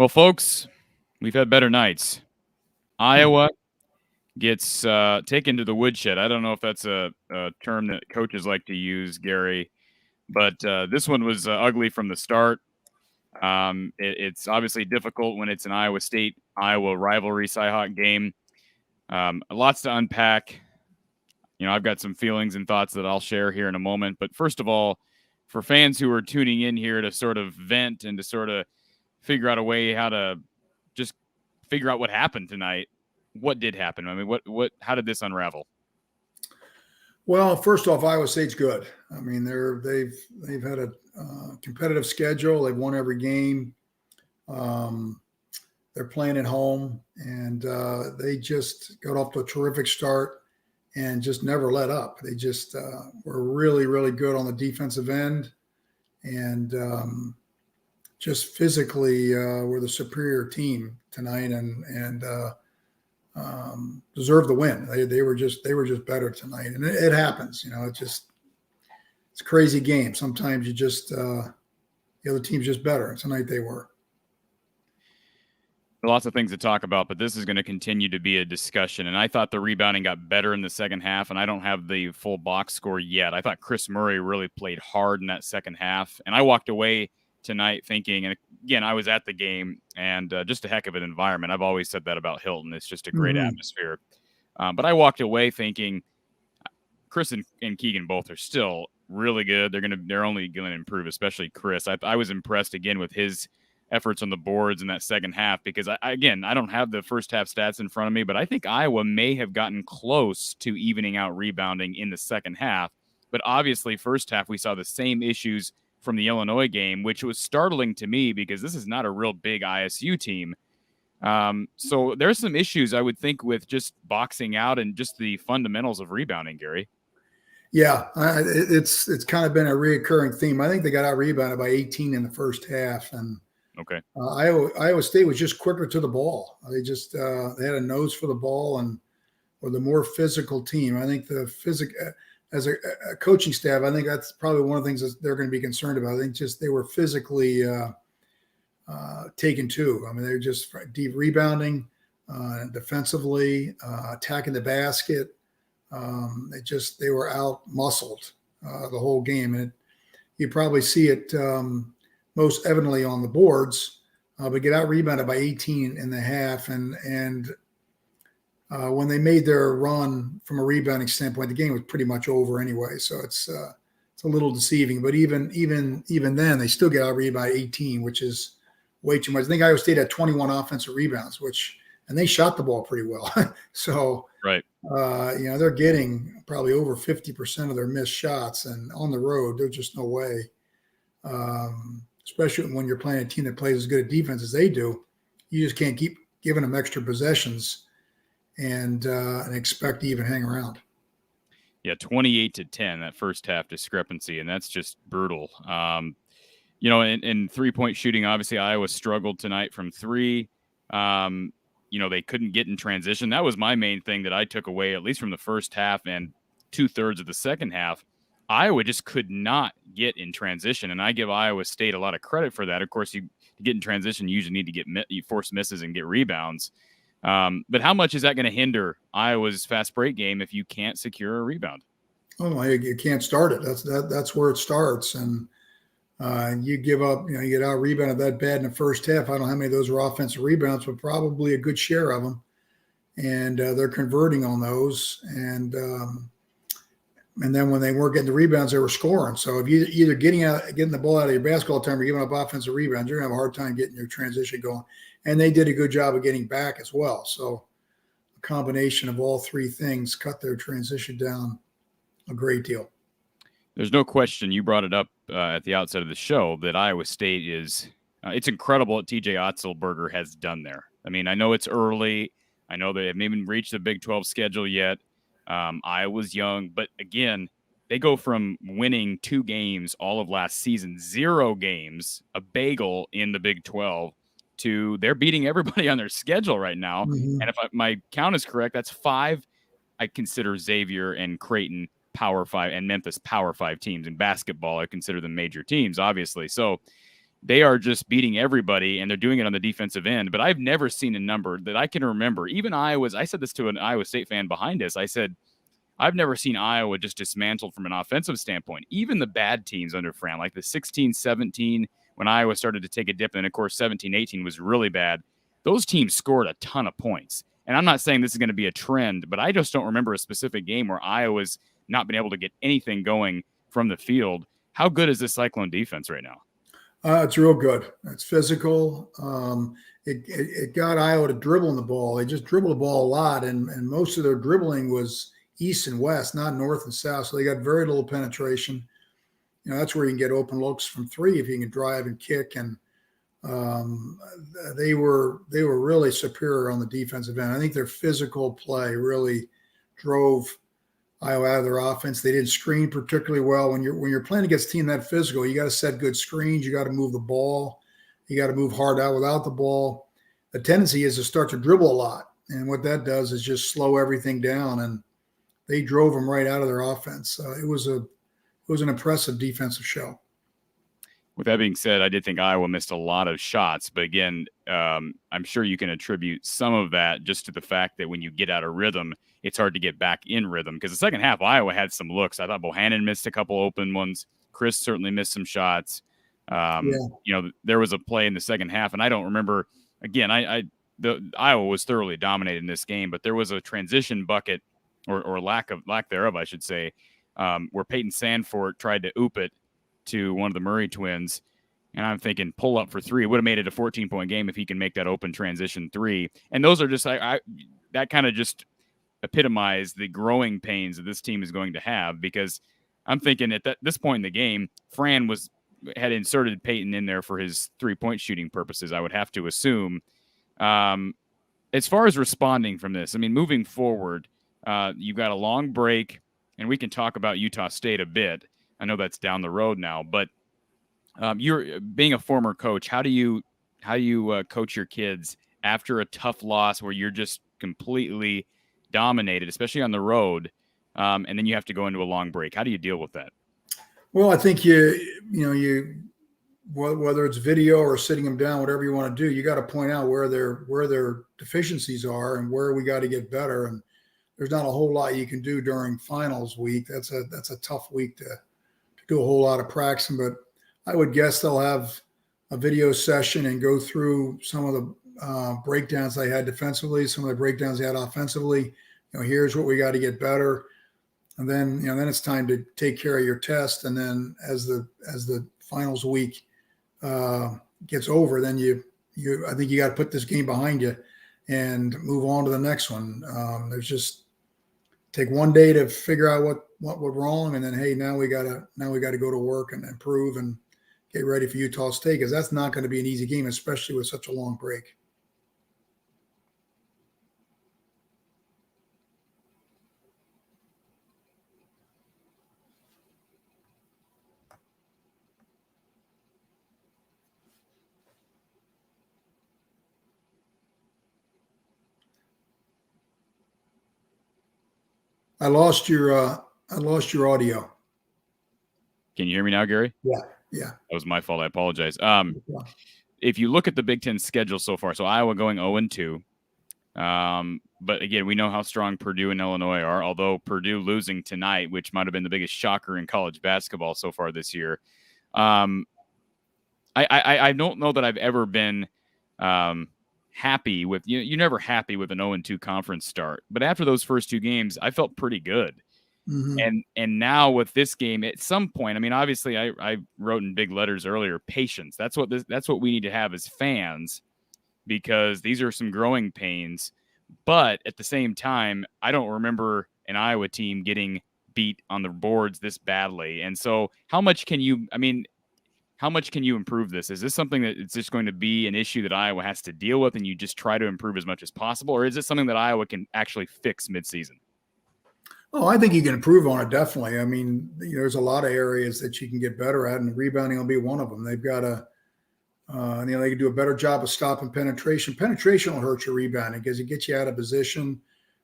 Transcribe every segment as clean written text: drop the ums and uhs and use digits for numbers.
Well, folks, we've had better nights. Iowa gets taken to the woodshed. I don't know if that's a term that coaches like to use, Gary, but this one was ugly from the start. It's obviously difficult when it's an Iowa State-Iowa rivalry Cyhawk game. Lots to unpack. I've got some feelings and thoughts that I'll share here in a moment. But first of all, for fans who are tuning in here to sort of vent and to sort of figure out a way how to just figure out what happened tonight, what did happen? I mean, how did this unravel? Well, first off, Iowa State's good. I mean, they've had a competitive schedule. They've won every game. They're playing at home, and they just got off to a terrific start and just never let up. They just were really, really good on the defensive end, and just physically were the superior team tonight, and deserved the win. They were just better tonight, and it happens. It's a crazy game. Sometimes you just the other team's just better. Tonight they were. Lots of things to talk about, but this is going to continue to be a discussion. And I thought the rebounding got better in the second half, and I don't have the full box score yet. I thought Chris Murray really played hard in that second half, and I walked away tonight thinking, and again, I was at the game, and just a heck of an environment. I've always said that about Hilton. It's just a great atmosphere. But I walked away thinking Chris and Keegan both are still really good. They're only going to improve, especially Chris. I was impressed again with his efforts on the boards in that second half, because I don't have the first half stats in front of me, but I think Iowa may have gotten close to evening out rebounding in the second half. But obviously, first half, we saw the same issues from the Illinois game, which was startling to me because this is not a real big ISU team. So there's some issues, I would think, with just boxing out and just the fundamentals of rebounding, Gary. Yeah, it's kind of been a reoccurring theme. I think they got out rebounded by 18 in the first half, and okay, Iowa State was just quicker to the ball. They just they had a nose for the ball and were the more physical team. I think as a coaching staff, I think that's probably one of the things that they're going to be concerned about. I think just they were physically taken to. I mean, they were just deep rebounding, defensively, attacking the basket. They were out muscled the whole game, and you probably see it most evidently on the boards. But get out rebounded by 18 in the half, and when they made their run from a rebounding standpoint, the game was pretty much over anyway. So it's a little deceiving. But even then, they still get out rebounded by 18, which is way too much. I think Iowa State had 21 offensive rebounds, and they shot the ball pretty well. So right. They're getting probably over 50% of their missed shots, and on the road, there's just no way. Especially when you're playing a team that plays as good at defense as they do, you just can't keep giving them extra possessions and expect to even hang around. Yeah, 28-10, that first half discrepancy, and that's just brutal. In three-point shooting, obviously Iowa struggled tonight from three. They couldn't get in transition. That was my main thing that I took away, at least from the first half and 2/3 of the second half. Iowa just could not get in transition, and I give Iowa State a lot of credit for that. Of course, to get in transition, you usually need to force misses and get rebounds. But how much is that going to hinder Iowa's fast break game if you can't secure a rebound? Oh, you can't start it. That's where it starts, and you give up. You get out rebounded that bad in the first half. I don't know how many of those were offensive rebounds, but probably a good share of them. And they're converting on those, and then when they weren't getting the rebounds, they were scoring. So if you either getting the ball out of your basketball time or giving up offensive rebounds, you're gonna have a hard time getting your transition going. And they did a good job of getting back as well. So a combination of all three things cut their transition down a great deal. There's no question, you brought it up at the outset of the show, that Iowa State is it's incredible what TJ Otzelberger has done there. I mean, I know it's early. I know they haven't even reached the Big 12 schedule yet. Iowa's young, but again, they go from winning 2 games all of last season, 0 games, a bagel in the Big 12, to they're beating everybody on their schedule right now. Mm-hmm. And if my count is correct, that's 5. I consider Xavier and Creighton Power 5 and Memphis Power 5 teams. In basketball, I consider them major teams, obviously. So they are just beating everybody, and they're doing it on the defensive end. But I've never seen a number that I can remember. Even I said this to an Iowa State fan behind us. I said, I've never seen Iowa just dismantled from an offensive standpoint. Even the bad teams under Fran, like the 16-17, when Iowa started to take a dip, and of course 17-18 was really bad. Those teams scored a ton of points. And I'm not saying this is going to be a trend, but I just don't remember a specific game where Iowa's not been able to get anything going from the field. How good is this Cyclone defense right now? It's real good. It's physical. It got Iowa to dribbling the ball. They just dribbled the ball a lot, and most of their dribbling was east and west, not north and south. So they got very little penetration. That's where you can get open looks from three if you can drive and kick. And they were really superior on the defensive end. I think their physical play really drove Iowa out of their offense. They didn't screen particularly well. When you're playing against a team that physical, you got to set good screens. You got to move the ball. You got to move hard out without the ball. The tendency is to start to dribble a lot, and what that does is just slow everything down. And they drove them right out of their offense. It was an impressive defensive show. With that being said, I did think Iowa missed a lot of shots, but again, I'm sure you can attribute some of that just to the fact that when you get out of rhythm, it's hard to get back in rhythm. Because the second half, Iowa had some looks. I thought Bohannon missed a couple open ones. Chris certainly missed some shots. There was a play in the second half, and I don't remember. Again, Iowa was thoroughly dominated in this game, but there was a transition bucket or lack thereof, I should say, where Peyton Sandfort tried to oop it to one of the Murray twins. And I'm thinking pull up for three. It would have made it a 14-point game if he can make that open transition three. And those are just that kind of just epitomize the growing pains that this team is going to have, because I'm thinking at this point in the game, Fran had inserted Peyton in there for his 3-point shooting purposes, I would have to assume. As far as responding from this, I mean, moving forward, you've got a long break, and we can talk about Utah State a bit. I know that's down the road now, but you're being a former coach. How do you coach your kids after a tough loss where you're just completely dominated, especially on the road, and then you have to go into a long break? How do you deal with that? Well, I think whether it's video or sitting them down, whatever you want to do, you got to point out where their deficiencies are and where we got to get better. And there's not a whole lot you can do during finals week. That's a tough week to do a whole lot of practicing, but I would guess they'll have a video session and go through some of the breakdowns they had defensively, some of the breakdowns they had offensively. Here's what we got to get better. And then, then it's time to take care of your test. And then as the finals week gets over, then I think you got to put this game behind you and move on to the next one. There's just take one day to figure out what went wrong, and then now we got to go to work and improve and get ready for Utah State, because that's not going to be an easy game, especially with such a long break. I lost your audio. Can you hear me now, Gary? Yeah. That was my fault. I apologize. If you look at the Big Ten schedule so far, so Iowa going 0-2. But again, we know how strong Purdue and Illinois are, although Purdue losing tonight, which might have been the biggest shocker in college basketball so far this year. I don't know that I've ever been happy with you're never happy with an 0-2 conference start, but after those first two games, I felt pretty good. Mm-hmm. And now with this game, at some point, I mean, obviously I wrote in big letters earlier, patience. That's what we need to have as fans, because these are some growing pains. But at the same time, I don't remember an Iowa team getting beat on the boards this badly. And so how much can you improve this? Is this something that it's just going to be an issue that Iowa has to deal with and you just try to improve as much as possible? Or is it something that Iowa can actually fix midseason? Oh, I think you can improve on it, definitely. I mean, there's a lot of areas that you can get better at, and rebounding will be one of them. They've got to, they can do a better job of stopping penetration. Penetration will hurt your rebounding because it gets you out of position.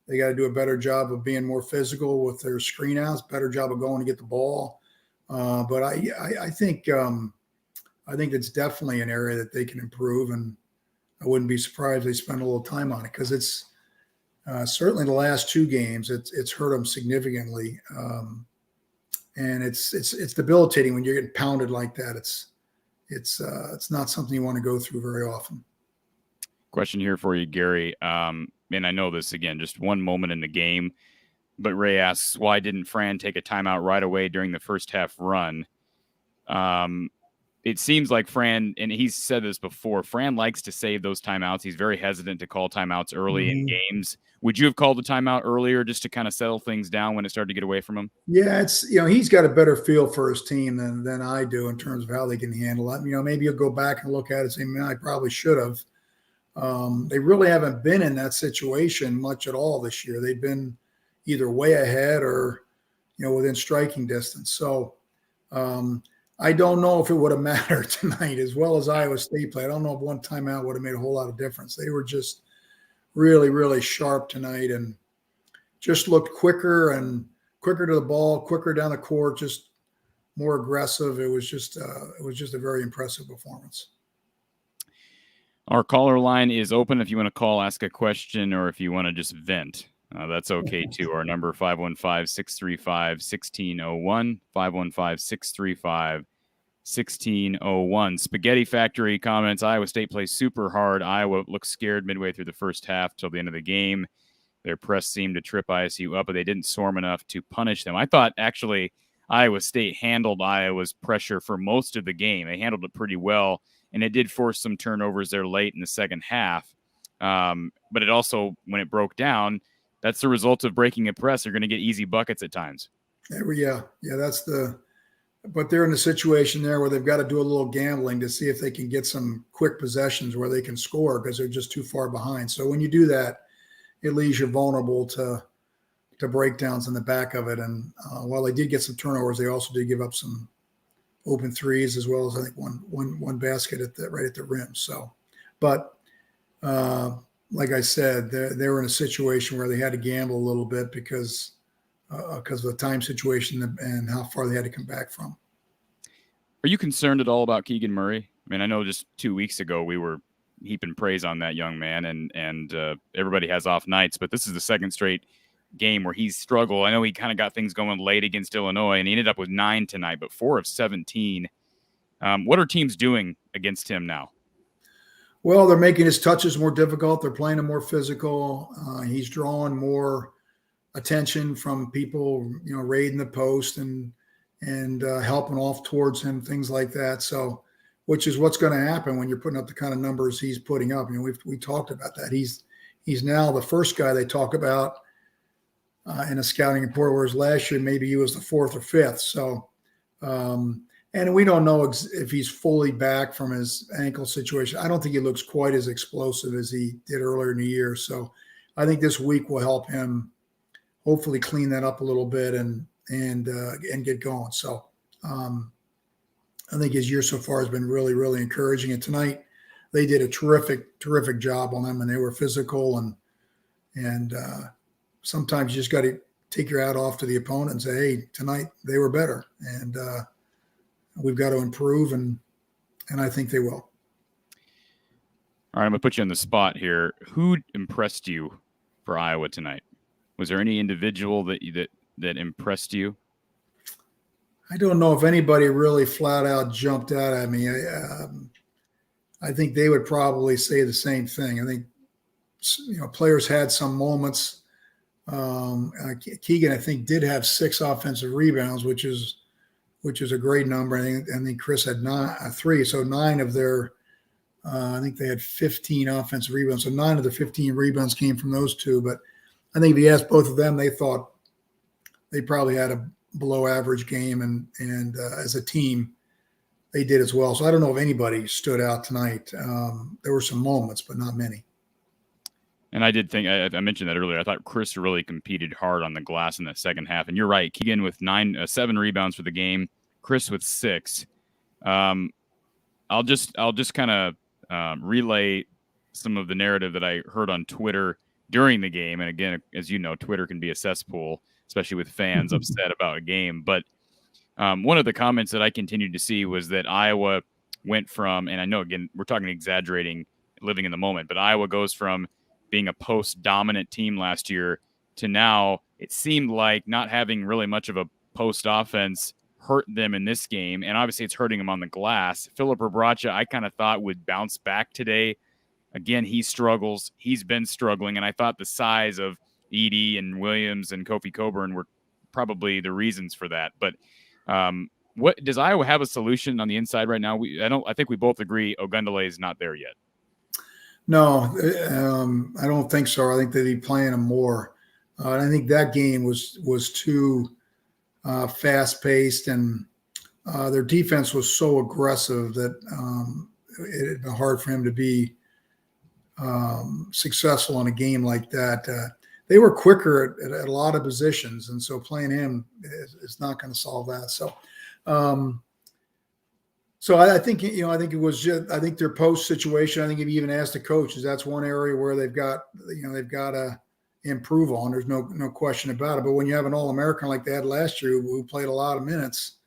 They got to do a better job of being more physical with their screen outs, better job of going to get the ball. But I think I think it's definitely an area that they can improve, and I wouldn't be surprised if they spend a little time on it, because it's certainly the last 2 games it's hurt them significantly, and it's debilitating when you're getting pounded like that. It's not something you want to go through very often. Question here for you, Gary. And I know this, again, just one moment in the game, but Ray asks, why didn't Fran take a timeout right away during the first half run? It seems like Fran, and he's said this before, Fran likes to save those timeouts. He's very hesitant to call timeouts early in games. Would you have called the timeout earlier just to kind of settle things down when it started to get away from him? Yeah, he's got a better feel for his team than I do in terms of how they can handle it. Maybe you'll go back and look at it and say, man, I probably should have. They really haven't been in that situation much at all this year. They've been either way ahead or, within striking distance. So I don't know if it would have mattered tonight as well as Iowa State played. I don't know if one timeout would have made a whole lot of difference. They were just really, really sharp tonight and just looked quicker to the ball, quicker down the court, just more aggressive. It was just a very impressive performance. Our caller line is open if you want to call, ask a question, or if you want to just vent. That's okay, too. Our number, 515-635-1601, 515-635-1601. Spaghetti Factory comments, Iowa State plays super hard. Iowa looks scared midway through the first half till the end of the game. Their press seemed to trip ISU up, but they didn't swarm enough to punish them. I thought, actually, Iowa State handled Iowa's pressure for most of the game. They handled it pretty well, and it did force some turnovers there late in the second half. But it also, when it broke down, that's the result of breaking a press. They're going to get easy buckets at times. Yeah, but they're in a situation there where they've got to do a little gambling to see if they can get some quick possessions where they can score because they're just too far behind. So when you do that, it leaves you vulnerable to breakdowns in the back of it. And while they did get some turnovers, they also did give up some open threes as well as I think one basket right at the rim. So, but like I said, they were in a situation where they had to gamble a little bit because of the time situation and how far they had to come back from. Are you concerned at all about Keegan Murray? I mean, I know just 2 weeks ago we were heaping praise on that young man, and everybody has off nights, but this is the second straight game where he's struggled. I know he kind of got things going late against Illinois, and he ended up with 9 tonight, but 4 of 17. What are teams doing against him now? Well, they're making his touches more difficult. They're playing him more physical. He's drawing more attention from people, raiding the post and helping off towards him, things like that. So, which is what's going to happen when you're putting up the kind of numbers he's putting up. We talked about that. He's now the first guy they talk about in a scouting report, whereas last year maybe he was the 4th or 5th. So, and we don't know if he's fully back from his ankle situation. I don't think he looks quite as explosive as he did earlier in the year. So I think this week will help him hopefully clean that up a little bit and get going. So I think his year so far has been really, really encouraging. And tonight they did a terrific, terrific job on him, and they were physical and sometimes you just got to take your hat off to the opponent and say, hey, tonight they were better. And we've got to improve, and I think they will. All right, I'm going to put you on the spot here. Who impressed you for Iowa tonight? Was there any individual that impressed you? I don't know if anybody really flat out jumped out at me. I think they would probably say the same thing. I think players had some moments. Keegan, I think, did have 6 offensive rebounds, which is a great number. I think Chris had 3. So 9 of their, I think they had 15 offensive rebounds. So 9 of the 15 rebounds came from those 2. But I think if you asked both of them, they thought they probably had a below average game, and as a team, they did as well. So I don't know if anybody stood out tonight. There were some moments, but not many. And I did think, I mentioned that earlier, I thought Chris really competed hard on the glass in the second half. And you're right, Keegan with 7 rebounds for the game, Chris with 6. I'll just kind of relay some of the narrative that I heard on Twitter during the game. And again, as you know, Twitter can be a cesspool, especially with fans upset about a game. But one of the comments that I continued to see was that Iowa went from, and I know, again, we're talking exaggerating, living in the moment, but Iowa goes from being a post-dominant team last year to now it seemed like not having really much of a post offense hurt them in this game, and obviously it's hurting them on the glass. Filip Rebraca, I kind of thought would bounce back today. Again, he struggles. He's been struggling, and I thought the size of Edey and Williams and Kofi Coburn were probably the reasons for that. But what does Iowa have a solution on the inside right now? I think we both agree Ogundele is not there yet. No, I don't think so. I think they'd be playing him more. I think that game was too fast paced, and their defense was so aggressive that it had been hard for him to be successful in a game like that. They were quicker at a lot of positions, and so playing him is not going to solve that. So I think, I think it was just, I think their post situation, I think if you even asked the coaches, that's one area where they've got to improve on. There's no question about it. But when you have an All-American like they had last year who played a lot of minutes,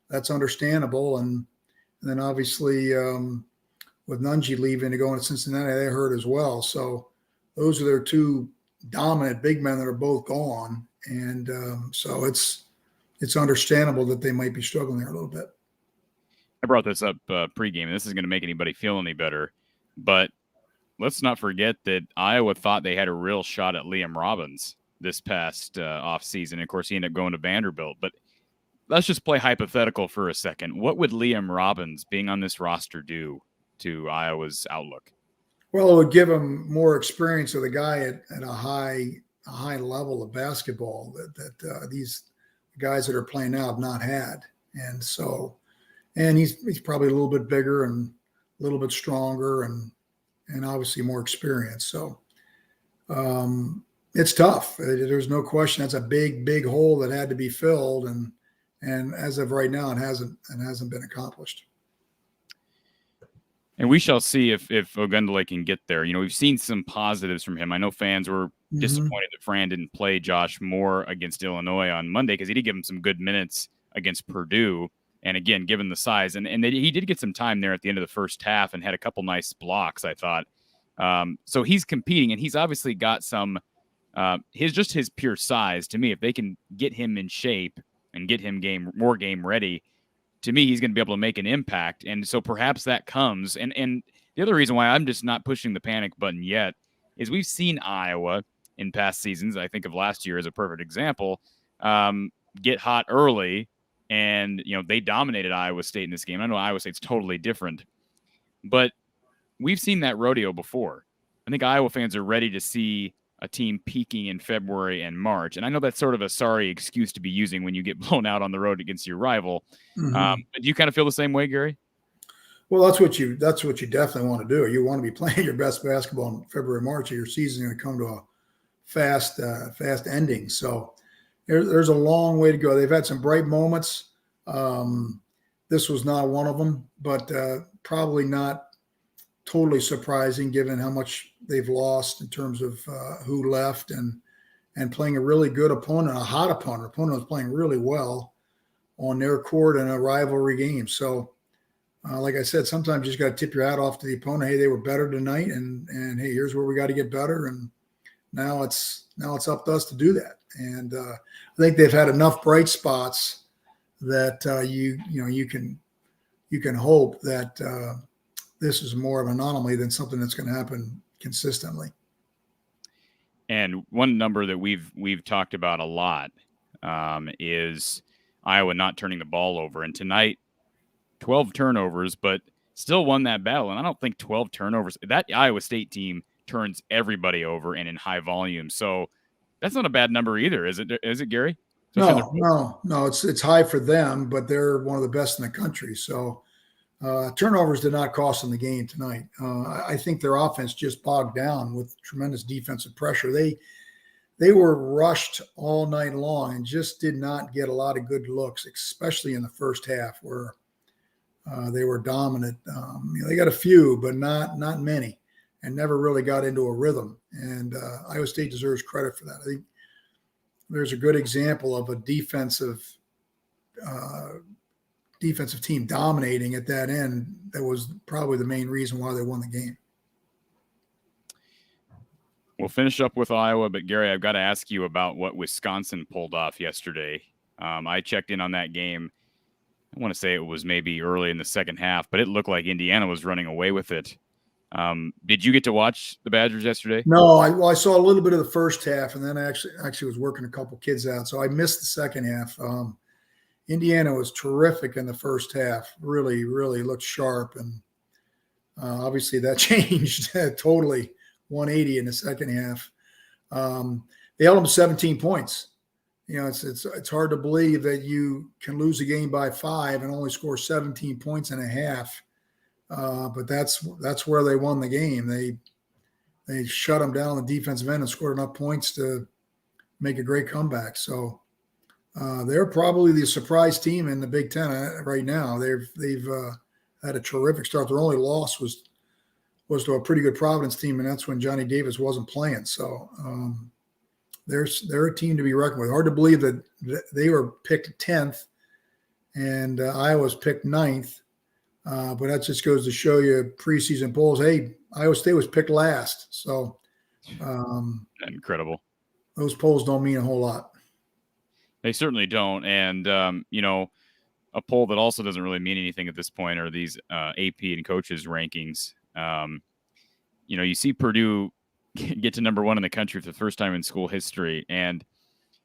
that's understandable. And then obviously with Nunji leaving to go into Cincinnati, they hurt as well. So those are their two dominant big men that are both gone. And so it's understandable that they might be struggling there a little bit. I brought this up pregame, and this isn't going to make anybody feel any better. But let's not forget that Iowa thought they had a real shot at Liam Robbins this past offseason. Of course, he ended up going to Vanderbilt. But let's just play hypothetical for a second. What would Liam Robbins being on this roster do to Iowa's outlook? Well, it would give him more experience with a guy at a high level of basketball that these guys that are playing now have not had. And so, and he's probably a little bit bigger and a little bit stronger and obviously more experienced. So it's tough. There's no question. That's a big hole that had to be filled. And as of right now, it hasn't been accomplished. And we shall see if Ogundele can get there. We've seen some positives from him. I know fans were disappointed that Fran didn't play Josh Moore against Illinois on Monday because he did give him some good minutes against Purdue. And again, given the size, and he did get some time there at the end of the first half and had a couple nice blocks, I thought. So he's competing, and he's obviously got some his pure size. To me, if they can get him in shape and get him more game ready, to me, he's going to be able to make an impact. And so perhaps that comes. And the other reason why I'm just not pushing the panic button yet is we've seen Iowa in past seasons. I think of last year as a perfect example, get hot early. And, they dominated Iowa State in this game. I know Iowa State's totally different, but we've seen that rodeo before. I think Iowa fans are ready to see a team peaking in February and March. And I know that's sort of a sorry excuse to be using when you get blown out on the road against your rival. But do you kind of feel the same way, Gary? Well, that's what you definitely want to do. You want to be playing your best basketball in February, March, or your season is going to come to a fast ending. So there's a long way to go. They've had some bright moments. This was not one of them, but probably not totally surprising given how much they've lost in terms of who left and playing a really good opponent, a hot opponent. Opponent was playing really well on their court in a rivalry game. So, like I said, sometimes you just got to tip your hat off to the opponent. Hey, they were better tonight, and hey, here's where we got to get better. And now it's up to us to do that. And I think they've had enough bright spots that you can hope that this is more of an anomaly than something that's going to happen consistently. And one number that we've talked about a lot is Iowa not turning the ball over. And tonight, 12 turnovers, but still won that battle. And I don't think 12 turnovers, that Iowa State team turns everybody over and in high volume. So that's not a bad number either, is it, Gary? No. It's high for them, but they're one of the best in the country. So turnovers did not cost them the game tonight. I think their offense just bogged down with tremendous defensive pressure. They were rushed all night long and just did not get a lot of good looks, especially in the first half where they were dominant. They got a few, but not many, and never really got into a rhythm. And Iowa State deserves credit for that. I think there's a good example of a defensive defensive team dominating at that end. That was probably the main reason why they won the game. We'll finish up with Iowa, but Gary, I've got to ask you about what Wisconsin pulled off yesterday. I checked in on that game. I want to say it was maybe early in the second half, but it looked like Indiana was running away with it. Did you get to watch the Badgers yesterday? No, I saw a little bit of the first half, and then I actually was working a couple kids out, so I missed the second half. Indiana was terrific in the first half. Really, really looked sharp, and obviously that changed totally 180 in the second half. They held them to 17 points. You know, it's hard to believe that you can lose a game by 5 and only score 17 points and a half. But that's where they won the game. They shut them down on the defensive end and scored enough points to make a great comeback. So they're probably the surprise team in the Big Ten right now. They've had a terrific start. Their only loss was to a pretty good Providence team, and that's when Johnny Davis wasn't playing. So they're a team to be reckoned with. Hard to believe that they were picked 10th and Iowa's picked 9th. But that just goes to show you preseason polls. Hey, Iowa State was picked last. So incredible. Those polls don't mean a whole lot. They certainly don't. And, you know, a poll that also doesn't really mean anything at this point are these AP and coaches rankings. You know, you see Purdue get to number 1 in the country for the first time in school history. And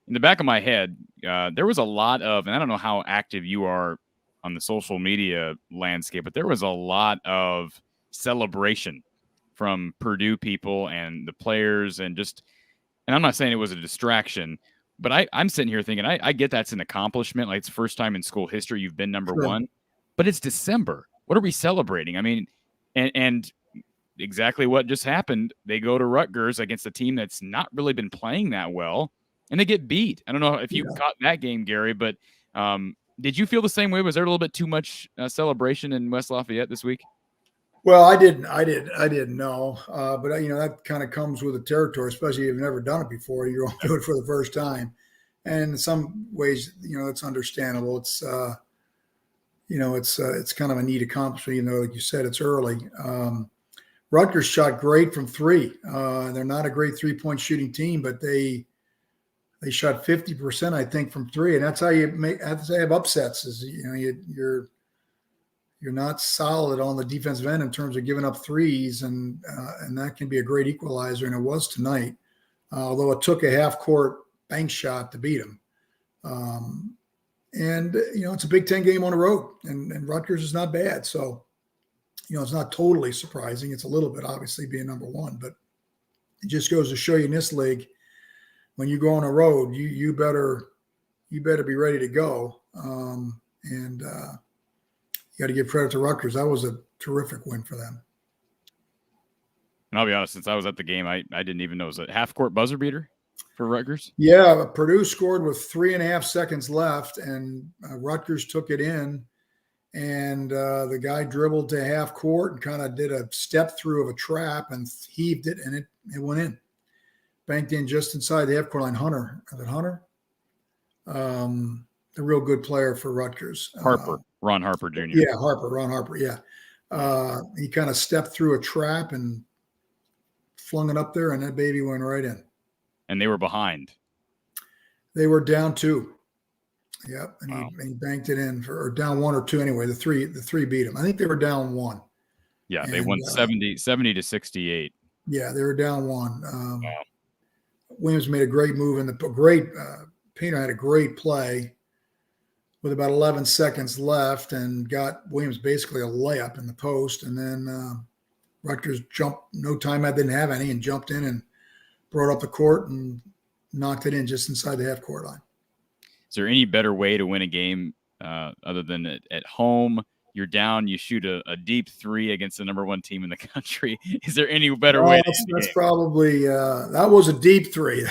in the back of my head, there was a lot of, and I don't know how active you are on the social media landscape, but there was a lot of celebration from Purdue people and the players and I'm not saying it was a distraction, but I'm sitting here thinking, I get that's an accomplishment. Like it's the first time in school history you've been number 1, but it's December. What are we celebrating? I mean, and exactly what just happened. They go to Rutgers against a team that's not really been playing that well, and they get beat. I don't know if you caught that game, Gary, but did you feel the same way? Was there a little bit too much celebration in West Lafayette this week? Well, I didn't know, but you know that kind of comes with the territory, especially if you've never done it before. You're going to do it for the first time, and in some ways, you know, it's understandable. It's you know, it's kind of a neat accomplishment. You know, like you said, it's early. Rutgers shot great from 3. They're not a great 3-point shooting team, but they shot 50%, I think, from 3, and that's how you have upsets. Is you know you're not solid on the defensive end in terms of giving up threes, and that can be a great equalizer, and it was tonight. Although it took a half-court bank shot to beat them, and you know it's a Big Ten game on the road, and Rutgers is not bad, so you know it's not totally surprising. It's a little bit obviously being number 1, but it just goes to show you in this league, when you go on a road, you better be ready to go. And you got to give credit to Rutgers. That was a terrific win for them. And I'll be honest, since I was at the game, I didn't even know it was a half-court buzzer beater for Rutgers. Yeah, Purdue scored with 3.5 seconds left, and Rutgers took it in. And the guy dribbled to half court and kind of did a step through of a trap and heaved it, and it went in. Banked in just inside the half-court line. Hunter. Is it Hunter? A real good player for Rutgers. Ron Harper Jr. Yeah, Ron Harper, yeah. He kind of stepped through a trap and flung it up there, and that baby went right in. And they were behind. They were down 2. Yep, and wow. he banked it in or down 1 or 2 anyway. The three beat him. I think they were down 1. Yeah, they won 70 to 68. Yeah, they were down 1. Wow. Williams made a great move in Painter had a great play with about 11 seconds left and got Williams basically a layup in the post. And then Rutgers jumped, no timeout, didn't have any, and jumped in and brought up the court and knocked it in just inside the half-court line. Is there any better way to win a game other than at home? You're down, you shoot a deep 3 against the number 1 team in the country. Is there any better way? That's probably that was a deep 3.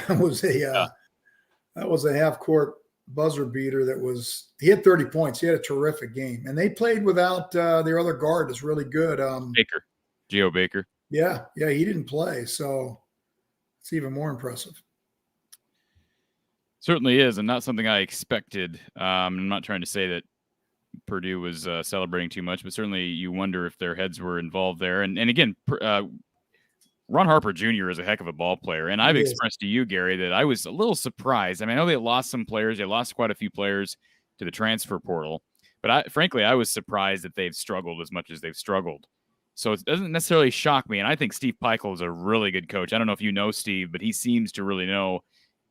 That was a half-court buzzer beater. He had 30 points. He had a terrific game, and they played without their other guard. Is really good. Geo Baker. Yeah, he didn't play, so it's even more impressive. Certainly is, and not something I expected. I'm not trying to say that Purdue was celebrating too much, but certainly you wonder if their heads were involved there. And again, Ron Harper Jr. is a heck of a ball player, and I've He is. expressed to you, Gary, that I was a little surprised. I mean, I know they lost some players; they lost quite a few players to the transfer portal, but frankly, I was surprised that they've struggled as much as they've struggled. So it doesn't necessarily shock me, and I think Steve Peichel is a really good coach. I don't know if you know Steve, but he seems to really know.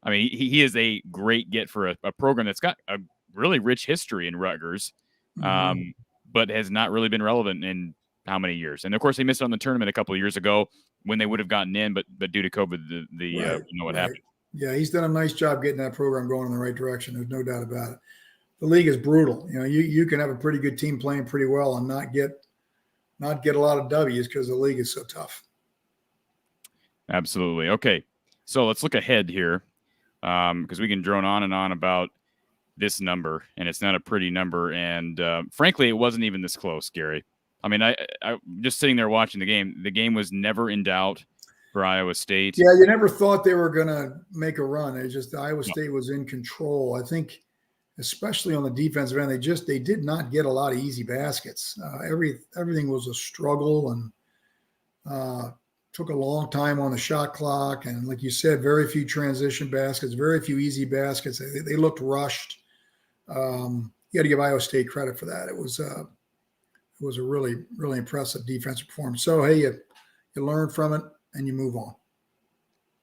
I mean, he is a great get for a program that's got a really rich history in Rutgers, but has not really been relevant in how many years. And of course, they missed on the tournament a couple of years ago when they would have gotten in, but due to COVID, you know what happened. Yeah, he's done a nice job getting that program going in the right direction. There's no doubt about it. The league is brutal. You know, you can have a pretty good team playing pretty well and not get a lot of W's because the league is so tough. Absolutely. Okay, so let's look ahead here because we can drone on and on about this number, and it's not a pretty number. And frankly, it wasn't even this close, Gary. I mean, I just sitting there watching the game. The game was never in doubt for Iowa State. Yeah, you never thought they were going to make a run. It just Iowa State was in control. I think, especially on the defensive end, they did not get a lot of easy baskets. Everything was a struggle and took a long time on the shot clock. And like you said, very few transition baskets, very few easy baskets. They looked rushed. You got to give Iowa State credit for that. It was a really, really impressive defensive performance. So, hey, you learn from it and you move on. I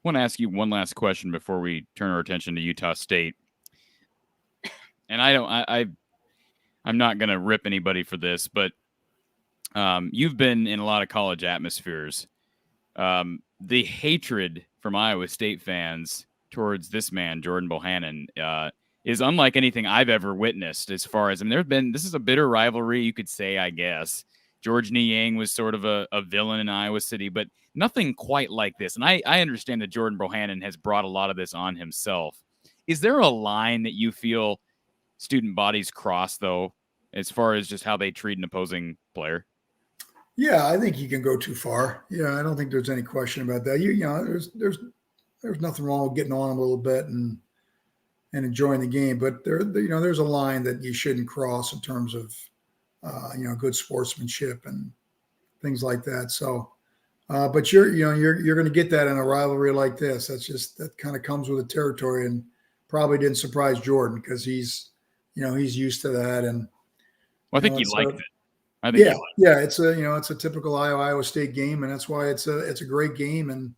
want to ask you one last question before we turn our attention to Utah State. And I'm not going to rip anybody for this, but you've been in a lot of college atmospheres. The hatred from Iowa State fans towards this man, Jordan Bohannon, is unlike anything I've ever witnessed. As far as, I mean, this is a bitter rivalry, you could say, I guess. George Niang was sort of a villain in Iowa City, but nothing quite like this. And I understand that Jordan Bohannon has brought a lot of this on himself. Is there a line that you feel student bodies cross, though, as far as just how they treat an opposing player? Yeah, I think you can go too far. Yeah, I don't think there's any question about that. You know, there's nothing wrong with getting on a little bit and enjoying the game, but there's a line that you shouldn't cross in terms of good sportsmanship and things like that. So, but you're going to get that in a rivalry like this. That kind of comes with the territory, and probably didn't surprise Jordan because he's used to that. And well, I think he liked it. It's a typical Iowa State game, and that's why it's a great game, and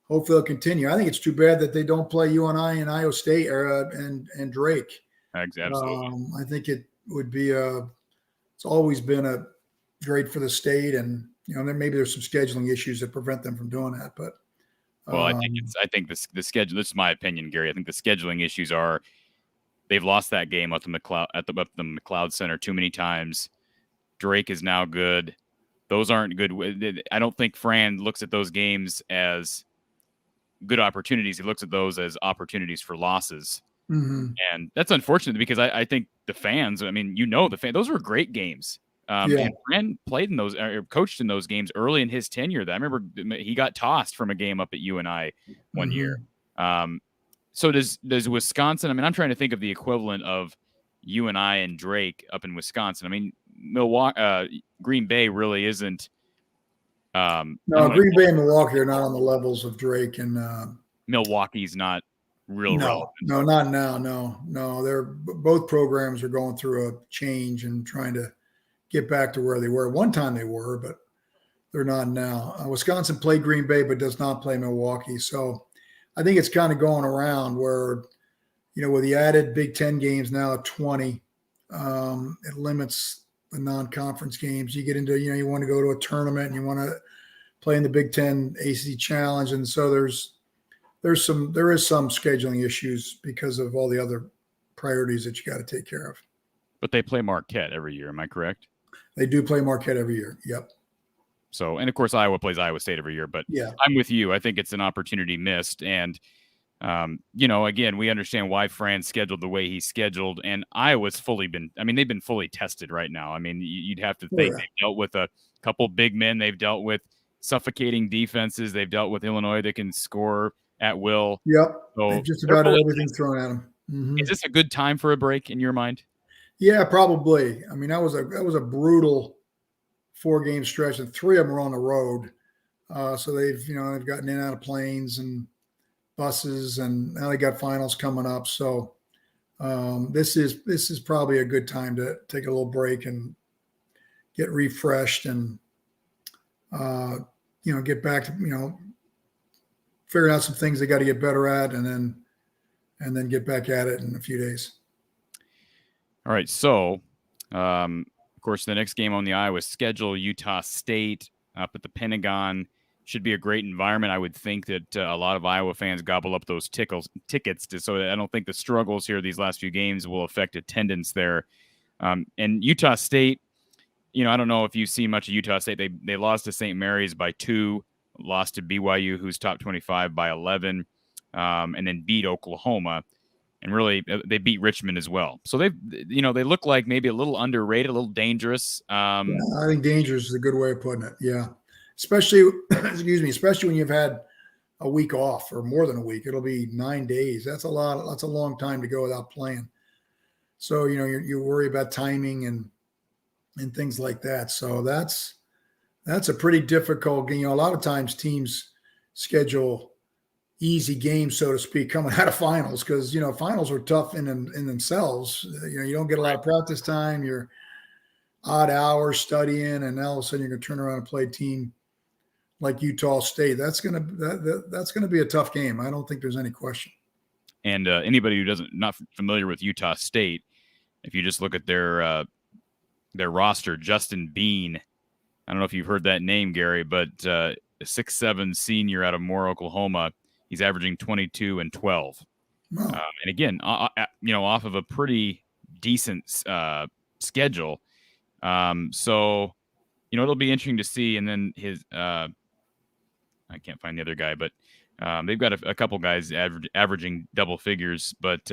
hopefully they'll continue. I think it's too bad that they don't play UNI and Iowa State and Drake. Absolutely. I think it would be it's always been great for the state, and maybe there's some scheduling issues that prevent them from doing that. But well, I think the schedule. This is my opinion, Gary. I think the scheduling issues are they've lost that game at the McLeod Center too many times. Drake is now good. Those aren't good. I don't think Fran looks at those games as good opportunities. He looks at those as opportunities for losses. Mm-hmm. And that's unfortunate because I think the fans, those were great games. And Fran played in those, coached in those games early in his tenure. I remember he got tossed from a game up at UNI one year. So does Wisconsin, I'm trying to think of the equivalent of UNI and Drake up in Wisconsin. Milwaukee, Green Bay really isn't. No, Green Bay and Milwaukee are not on the levels of Drake and Milwaukee's not real relevant. No, not now. No, they're both programs are going through a change and trying to get back to where they were. One time they were, but they're not now. Wisconsin played Green Bay, but does not play Milwaukee. So I think it's kind of going around where, with the added Big Ten games now at 20, it limits the non-conference games. You get into, you want to go to a tournament and you want to play in the Big Ten ACC Challenge. And so there is some scheduling issues because of all the other priorities that you got to take care of. But they play Marquette every year. Am I correct? They do play Marquette every year. Yep. So, and of course, Iowa plays Iowa State every year, but yeah, I'm with you. I think it's an opportunity missed. And, again, we understand why Fran scheduled the way he scheduled, and Iowa's they've been fully tested right now. You'd have to think they've dealt with a couple big men. They've dealt with suffocating defenses. They've dealt with Illinois that can score at will. Yep. So just about everything thrown at them. Mm-hmm. Is this a good time for a break in your mind? Yeah, probably. I mean, that was a brutal 4-game stretch, and 3 of them were on the road. So they've gotten in and out of planes and buses, and now they got finals coming up. So this is probably a good time to take a little break and get refreshed and get back to figuring out some things they got to get better at, and then get back at it in a few days. All right, so of course the next game on the Iowa schedule, Utah State up at the Pentagon. Should be a great environment. I would think that a lot of Iowa fans gobble up those tickets, so I don't think the struggles here these last few games will affect attendance there. And Utah State, I don't know if you've seen much of Utah State. They lost to St. Mary's by 2, lost to BYU, who's top 25, by 11, and then beat Oklahoma. And really, they beat Richmond as well. So they look like maybe a little underrated, a little dangerous. Yeah, I think dangerous is a good way of putting it. Yeah. Especially when you've had a week off or more than a week. It'll be 9 days. That's a lot. That's a long time to go without playing. So, you worry about timing and things like that. So that's a pretty difficult game. A lot of times teams schedule easy games, so to speak, coming out of finals, because finals are tough in themselves. You don't get a lot of practice time. You're odd hours studying, and all of a sudden you're going to turn around and play a team like Utah State. That's gonna be a tough game. I don't think there's any question. And anybody who not familiar with Utah State, if you just look at their roster, Justin Bean, I don't know if you've heard that name, Gary, but a 6'7" senior out of Moore, Oklahoma. He's averaging 22 and 12. Wow. And again, off of a pretty decent schedule. So, it'll be interesting to see. And then his, I can't find the other guy, but they've got a couple guys averaging double figures. But,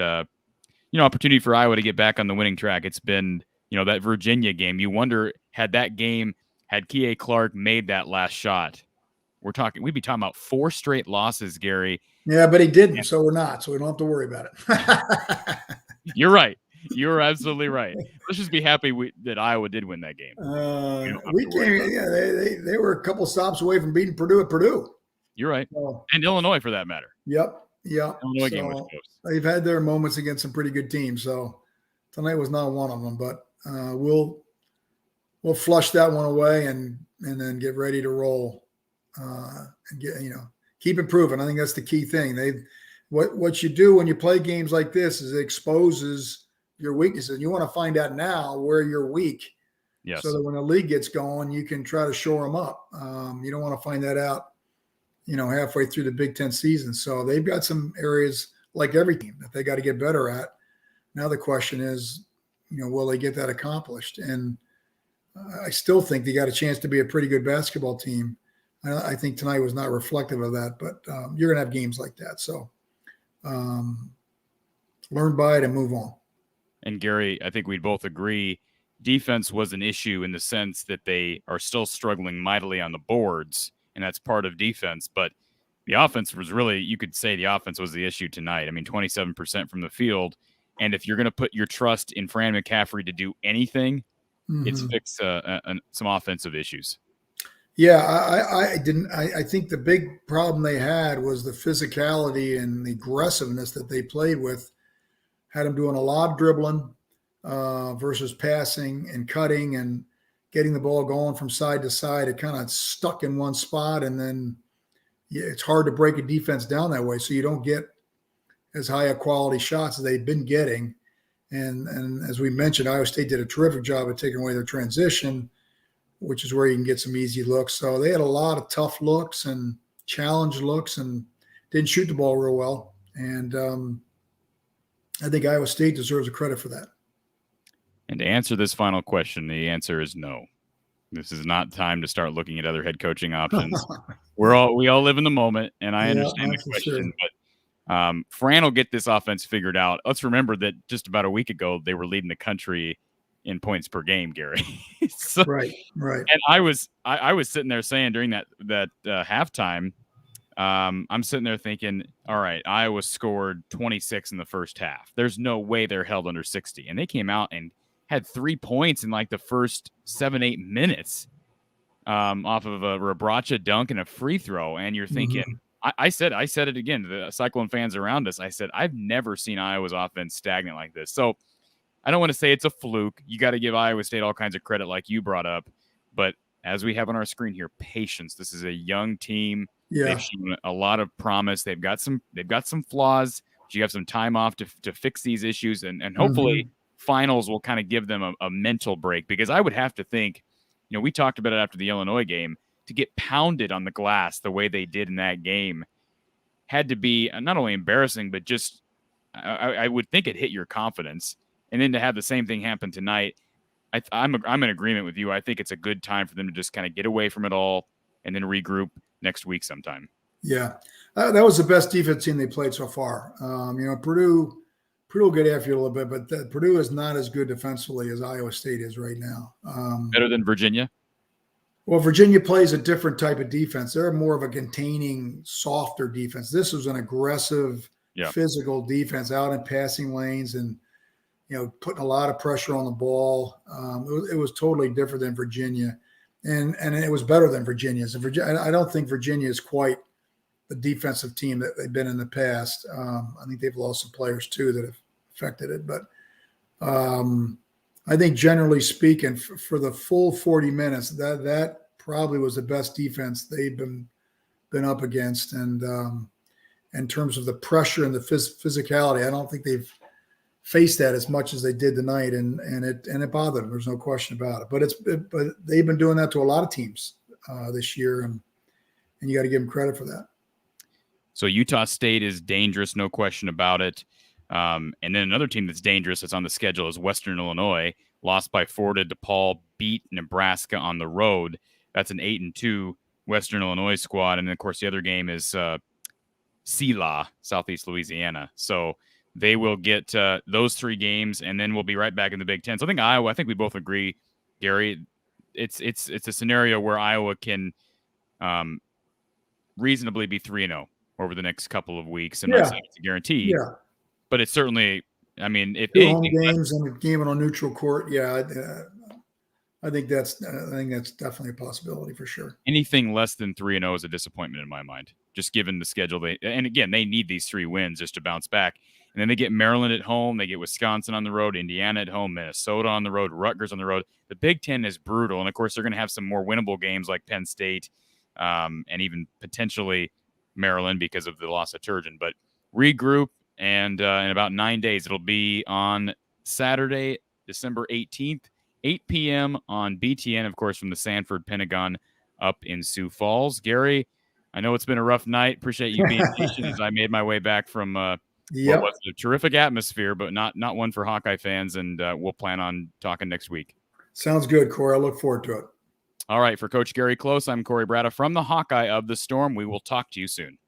opportunity for Iowa to get back on the winning track. It's been, that Virginia game. You wonder, had Kie Clark made that last shot, we'd be talking about 4 straight losses, Gary. Yeah, but he didn't, so we're not. So we don't have to worry about it. You're right. You're absolutely right. Let's just be happy that Iowa did win that game. They were a couple stops away from beating Purdue at Purdue. You're right. So, and Illinois, for that matter. Yep. Illinois game was close. They've had their moments against some pretty good teams. So tonight was not one of them, but we'll flush that one away and then get ready to roll. And keep improving. I think that's the key thing. What you do when you play games like this is it exposes your weaknesses. You want to find out now where you're weak, yes, so that when the league gets going, you can try to shore them up. You don't want to find that out, halfway through the Big Ten season. So they've got some areas, like every team, that they got to get better at. Now the question is, will they get that accomplished? And I still think they got a chance to be a pretty good basketball team. I think tonight was not reflective of that, but you're going to have games like that. So learn by it and move on. And Gary, I think we'd both agree defense was an issue in the sense that they are still struggling mightily on the boards, and that's part of defense. But the offense was really, you could say the offense was the issue tonight. I mean, 27% from the field. And if you're going to put your trust in Fran McCaffrey to do anything, it's fix some offensive issues. Yeah, I think the big problem they had was the physicality and the aggressiveness that they played with. Had them doing a lot of dribbling versus passing and cutting and getting the ball going from side to side. It kind of stuck in one spot, and then it's hard to break a defense down that way. So you don't get as high a quality shots as they've been getting. And as we mentioned, Iowa State did a terrific job of taking away their transition, which is where you can get some easy looks. So they had a lot of tough looks and challenge looks and didn't shoot the ball real well. And I think Iowa State deserves a credit for that. And to answer this final question, the answer is no. This is not time to start looking at other head coaching options. We all live in the moment, and I understand the question, but Fran will get this offense figured out. Let's remember that just about a week ago, they were leading the country in points per game, Gary. So, right. And I was sitting there saying during that halftime, I'm sitting there thinking, all right, Iowa scored 26 in the first half. There's no way they're held under 60. And they came out and had 3 points in like the first 7-8 minutes off of a Rabracha dunk and a free throw. And you're thinking, I said it again to the Cyclone fans around us. I said, I've never seen Iowa's offense stagnant like this. So I don't want to say it's a fluke. You got to give Iowa State all kinds of credit like you brought up. But as we have on our screen here, patience. This is a young team. Yeah. They've shown a lot of promise. They've got some flaws. But you have some time off to fix these issues. And hopefully finals will kind of give them a mental break, because I would have to think, we talked about it after the Illinois game, to get pounded on the glass the way they did in that game had to be not only embarrassing, but just I would think it hit your confidence. And then to have the same thing happen tonight, I'm in agreement with you. I think it's a good time for them to just kind of get away from it all and then regroup next week sometime. Yeah, that was the best defense team they played so far. Purdue will get after you a little bit, but Purdue is not as good defensively as Iowa State is right now. Better than Virginia? Well, Virginia plays a different type of defense. They're more of a containing, softer defense. This was an aggressive, physical defense out in passing lanes and, putting a lot of pressure on the ball. It was totally different than Virginia, and it was better than Virginia's. I don't think Virginia is quite the defensive team that they've been in the past. I think they've lost some players too that have affected it. But I think generally speaking, for the full 40 minutes, that probably was the best defense they've been up against. And in terms of the pressure and the physicality, I don't think they've faced that as much as they did tonight, and it bothered them. There's no question about it. But they've been doing that to a lot of teams this year, and you got to give them credit for that. So Utah State is dangerous, no question about it. And then another team that's dangerous that's on the schedule is Western Illinois. Lost by 4 to DePaul, beat Nebraska on the road. That's an 8-2 Western Illinois squad. And then, of course, the other game is Sela, Southeast Louisiana. So they will get those 3 games, and then we'll be right back in the Big Ten. So I think Iowa, we both agree, Gary, it's a scenario where Iowa can reasonably be 3-0 over the next couple of weeks. And not saying it's a guarantee, but it's certainly, if 2 home games and a game on a neutral court, I think that's definitely a possibility for sure. Anything less than 3-0 is a disappointment in my mind, just given the schedule. And again, they need these 3 wins just to bounce back. And then they get Maryland at home, they get Wisconsin on the road, Indiana at home, Minnesota on the road, Rutgers on the road. The Big Ten is brutal, and of course they're going to have some more winnable games like Penn State, and even potentially Maryland because of the loss of Turgeon. But regroup, and in about 9 days, it'll be on Saturday, December 18th, 8 p.m. on BTN, of course, from the Sanford Pentagon up in Sioux Falls. Gary, I know it's been a rough night. Appreciate you being patient as I made my way back from what was a terrific atmosphere, but not one for Hawkeye fans, and we'll plan on talking next week. Sounds good, Cory. I look forward to it. All right, for Coach Gary Close, I'm Cory Brada from the Hawkeye of the Storm. We will talk to you soon.